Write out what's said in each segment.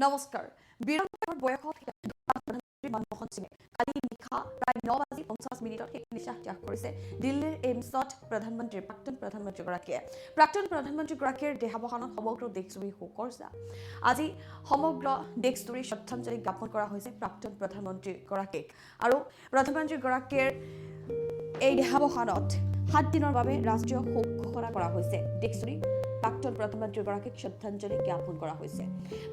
নমস্কাৰ। 92 বয়সত প্ৰধানমন্ত্ৰী মনমোহন সিঙে কালি নিশা প্ৰায় 9:50 শেষ নিশ্বাস ত্যাগ কৰিছে দিল্লীৰ এইমছত প্ৰাক্তন প্ৰধানমন্ত্ৰীগৰাকীয়ে। প্ৰাক্তন প্ৰধানমন্ত্ৰীগৰাকীৰ দেহাৱসানত সমগ্ৰ দেশজুৰি শোকৰ ছাঁ। আজি সমগ্ৰ দেশজুৰি শ্ৰদ্ধাঞ্জলি জ্ঞাপন কৰা হৈছে প্ৰাক্তন প্ৰধানমন্ত্ৰীগৰাকীক। আৰু প্ৰধানমন্ত্ৰীগৰাকীৰ এই দেহাৱসানত 7 দিনৰ বাবে ৰাষ্ট্ৰীয় শোক ঘোষণা কৰা হৈছে। দেশজুৰি প্ৰাক্তন প্ৰধানমন্ত্ৰীগৰাকীক শ্ৰদ্ধাঞ্জলি জ্ঞাপন কৰা হৈছে।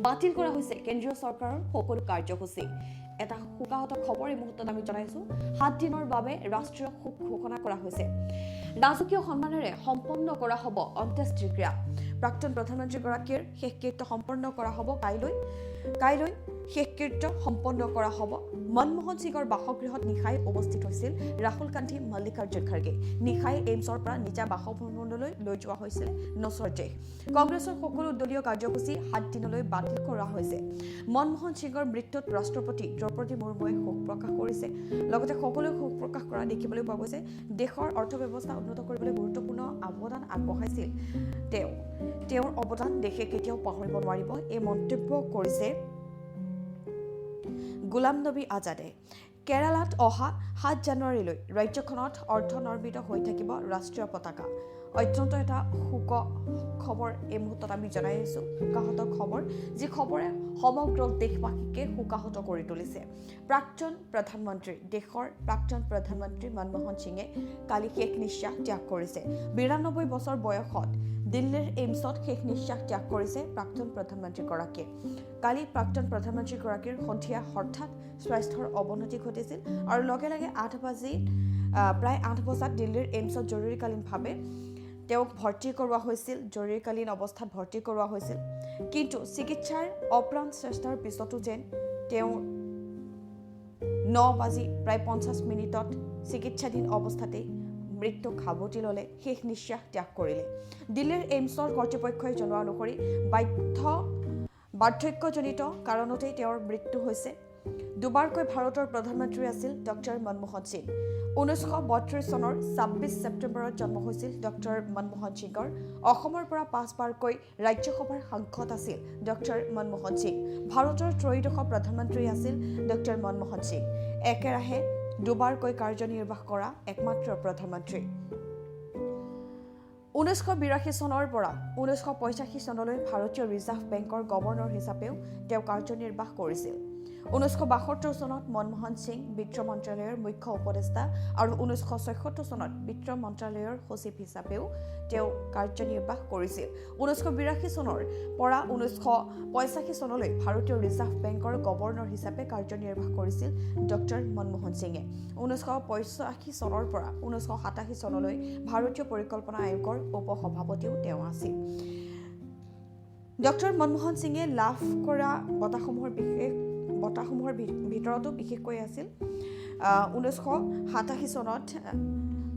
বাতিল কৰা হৈছে কেন্দ্ৰীয় চৰকাৰৰ সকলো কাৰ্যসূচী। এটা শোকাহত খবৰ এই মুহূৰ্তত আমি জনাইছো। 7 দিনৰ বাবে ৰাষ্ট্ৰীয় শোক ঘোষণা কৰা হৈছে। ৰাজকীয় সন্মানেৰে সম্পন্ন কৰা হ'ব অন্ত্যেষ্টিক্ৰিয়া। প্ৰাক্তন প্ৰধানমন্ত্ৰীগৰাকীৰ শেষকৃত্য সম্পন্ন কৰা হ'ব কাইলৈ শেষকৃত্য সম্পন্ন কৰা হ'ব। মনমোহন সিঙৰ বাসগৃহত নিশাই উপস্থিত হৈছিল ৰাহুল গান্ধী, মল্লিকাৰ্জুন খাৰ্গে। নিশাই এইমছৰ পৰা নিজা বাসভৱনলৈ লৈ যোৱা হৈছিল নছৰ জেহ। কংগ্ৰেছৰ সকলো দলীয় কাৰ্যসূচী 7 দিনলৈ বাতিল কৰা হৈছে। মনমোহন সিঙৰ মৃত্যুত ৰাষ্ট্ৰপতি দ্ৰৌপদী মুৰ্মুৱে শোক প্ৰকাশ কৰিছে। লগতে সকলোৱে শোক প্ৰকাশ কৰা দেখিবলৈ পোৱা গৈছে। দেশৰ অৰ্থব্যৱস্থা উন্নত কৰিবলৈ গুৰুত্বপূৰ্ণ অৱদান আগবঢ়াইছিল তেওঁ। তেওঁৰ অৱদান দেশে কেতিয়াও পাহৰিব নোৱাৰিব, এই মন্তব্য কৰিছে গোলাম নবী আজাদে। কেৰালাত অহা 7 জানুৱাৰীলৈ ৰাজ্যখনত অৰ্ধনিৰ্মিত হৈ থাকিব ৰাষ্ট্ৰীয় পতাকা। অত্যন্ত এটা শোক খবৰ এই মুহূৰ্তত আমি জনাই আছোঁ। শোকাহত খবৰ, যি খবৰে সমগ্ৰ দেশবাসীকে শোকাহত কৰি তুলিছে। দেশৰ প্ৰাক্তন প্ৰধানমন্ত্ৰী মনমোহন সিঙে কালি শেষ নিশ্বাস ত্যাগ কৰিছে। 92 বছৰ বয়সত দিল্লীৰ এইমছত শেষ নিশ্বাস ত্যাগ কৰিছে প্ৰাক্তন প্ৰধানমন্ত্ৰীগৰাকীয়ে। কালি প্ৰাক্তন প্ৰধানমন্ত্ৰীগৰাকীৰ সন্ধিয়া হঠাৎ স্বাস্থ্যৰ অৱনতি ঘটিছিল আৰু লগে লগে প্ৰায় 8 বজাত দিল্লীৰ এইমছত জৰুৰীকালীনভাৱে তেওঁক ভৰ্তি কৰোৱা হৈছিল। জৰুৰীকালীন অৱস্থাত ভৰ্তি কৰোৱা হৈছিল। কিন্তু চিকিৎসাৰ অপ্ৰাণ চেষ্টাৰ পিছতো যেন তেওঁ 9:50 চিকিৎসাধীন অৱস্থাতেই মৃত্যুক সাৱটি ল'লে, শেষ নিশ্বাস ত্যাগ কৰিলে। দিল্লীৰ এইমছৰ কৰ্তৃপক্ষই জনোৱা অনুসৰি বাৰ্ধক্যজনিত কাৰণতেই তেওঁৰ মৃত্যু হৈছে। দুবাৰকৈ ভাৰতৰ প্ৰধানমন্ত্ৰী আছিল ডক্টৰ মনমোহন সিং। 1932 চনৰ 26 ছেপ্টেম্বৰত জন্ম হৈছিল ডক্টৰ মনমোহন সিঙৰ। অসমৰ পৰা 5 বাৰকৈ ৰাজ্যসভাৰ সাংসদ আছিল ডক্টৰ মনমোহন সিং। ভাৰতৰ ত্ৰয়োদশ প্ৰধানমন্ত্ৰী আছিল ডক্টৰ মনমোহন সিং। একেৰাহে দুবাৰকৈ কাৰ্যনিৰ্বাহ কৰা একমাত্ৰ প্ৰধানমন্ত্ৰী। 1982 চনৰ পৰা 1985 চনলৈ ভাৰতীয় ৰিজাৰ্ভ বেংকৰ গভৰ্ণৰ হিচাপেও তেওঁ কাৰ্যনিৰ্বাহ কৰিছিল। 1972 চনত মনমোহন সিং বিত্ত মন্ত্ৰালয়ৰ মুখ্য উপদেষ্টা আৰু 1976 চনত বিত্ত মন্ত্ৰালয়ৰ সচিব হিচাপেও তেওঁ কাৰ্যনিৰ্বাহ কৰিছিল। 1982 চনৰ পৰা 1985 চনলৈ ভাৰতীয় ৰিজাৰ্ভ বেংকৰ গভৰ্ণৰ হিচাপে কাৰ্যনিৰ্বাহ কৰিছিল ডক্টৰ মনমোহন সিঙে। 1985 চনৰ পৰা 1987 চনলৈ ভাৰতীয় পৰিকল্পনা আয়োগৰ উপসভাপতিও তেওঁ আছিল। ডক্টৰ মনমোহন সিঙে লাভ কৰা বঁটাসমূহৰ ভিতৰতো বিশেষকৈ আছিল 1987 চনত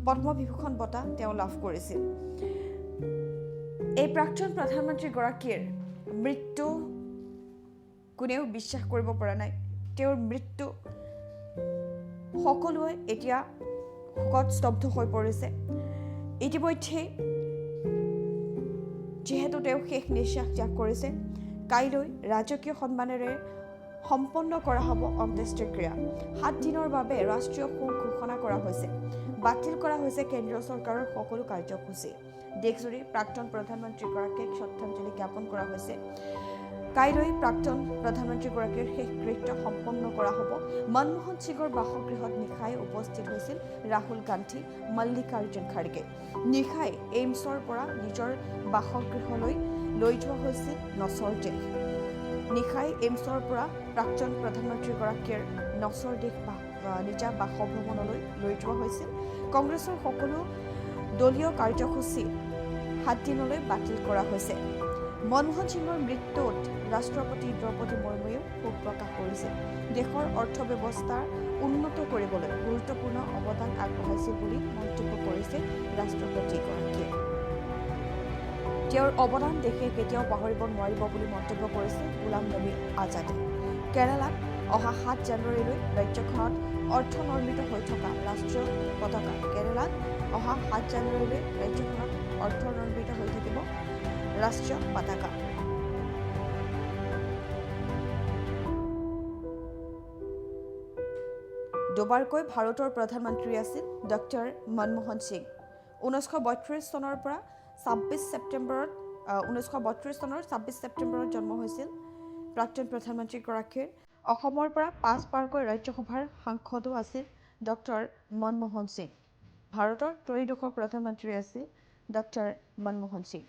পদ্মবিভূষণ বঁটা তেওঁ লাভ কৰিছিল। এই প্ৰাক্তন প্ৰধানমন্ত্ৰীগৰাকীৰ মৃত্যু কোনেও বিশ্বাস কৰিব পৰা নাই। তেওঁৰ মৃত্যু সকলোৱে এতিয়া শোকত স্তব্ধ হৈ পৰিছে। ইতিমধ্যে যিহেতু তেওঁ শেষ নিশ্বাস ত্যাগ কৰিছে, কাইলৈ ৰাজকীয় সন্মানেৰে সম্পন্ন কৰা হ'ব অন্ত্যেষ্টিক্ৰিয়া। 7 দিনৰ বাবে ৰাষ্ট্ৰীয় শোক ঘোষণা কৰা হৈছে। বাতিল কৰা হৈছে কেন্দ্ৰীয় চৰকাৰৰ সকলো কাৰ্যসূচী। দেশজুৰি প্ৰাক্তন প্ৰধানমন্ত্ৰীগৰাকীক শ্ৰদ্ধাঞ্জলি জ্ঞাপন কৰা হৈছে। কাইলৈ প্ৰাক্তন প্ৰধানমন্ত্ৰীগৰাকীৰ শেষকৃত্য সম্পন্ন কৰা হ'ব। মনমোহন সিঙৰ বাসগৃহত নিশাই উপস্থিত হৈছিল ৰাহুল গান্ধী, মল্লিকাৰ্জুন খাৰ্গে। নিশাই এইমছৰ পৰা নিজৰ বাসগৃহলৈ লৈ যোৱা হৈছিল নছৰ জেহ। নিশাই এইমছৰ পৰা প্ৰাক্তন প্ৰধানমন্ত্ৰীগৰাকীৰ নছৰ জেহ নিজা বাসভৱনলৈ লৈ যোৱা হৈছিল। কংগ্ৰেছৰ সকলো দলীয় কাৰ্যসূচী 7 দিনলৈ বাতিল কৰা হৈছে। মনমোহন সিঙৰ মৃত্যুত ৰাষ্ট্ৰপতি দ্ৰৌপদী মুৰ্মুৱেও শোক প্ৰকাশ কৰিছে। দেশৰ অৰ্থব্যৱস্থা উন্নত কৰিবলৈ গুৰুত্বপূৰ্ণ অৱদান আগবঢ়াইছিল বুলি মন্তব্য কৰিছে ৰাষ্ট্ৰপতিগৰাকীয়ে। তেওঁৰ অৱদান দেশে কেতিয়াও পাহৰিব নোৱাৰিব বুলি মন্তব্য কৰিছে গোলাম নবী আজাদে। কেৰালাত অহা 7 জানুৱাৰীলৈ ৰাজ্যখনত অৰ্ধনিৰ্মিত হৈ থকা ৰাষ্ট্ৰীয় পতাকা। কেৰালাত অহা 7 জানুৱাৰীলৈ ৰাজ্যখনত অৰ্ধনিৰ্মিত হৈ থাকিব ৰাষ্ট্ৰীয় পতাকা। দুবাৰকৈ ভাৰতৰ প্ৰধানমন্ত্ৰী আছিল ডক্টৰ মনমোহন সিং। 1932 চনৰ পৰা 26 ছেপ্টেম্বৰত 1932 চনৰ 26 ছেপ্টেম্বৰত জন্ম হৈছিল প্ৰাক্তন প্ৰধানমন্ত্ৰীগৰাকীৰ। অসমৰ পৰা 5বাৰকৈ ৰাজ্যসভাৰ সাংসদো আছিল ডক্টৰ মনমোহন সিং। ভাৰতৰ ত্ৰয়োদশ প্ৰধানমন্ত্ৰী আছিল ডক্টৰ মনমোহন সিং।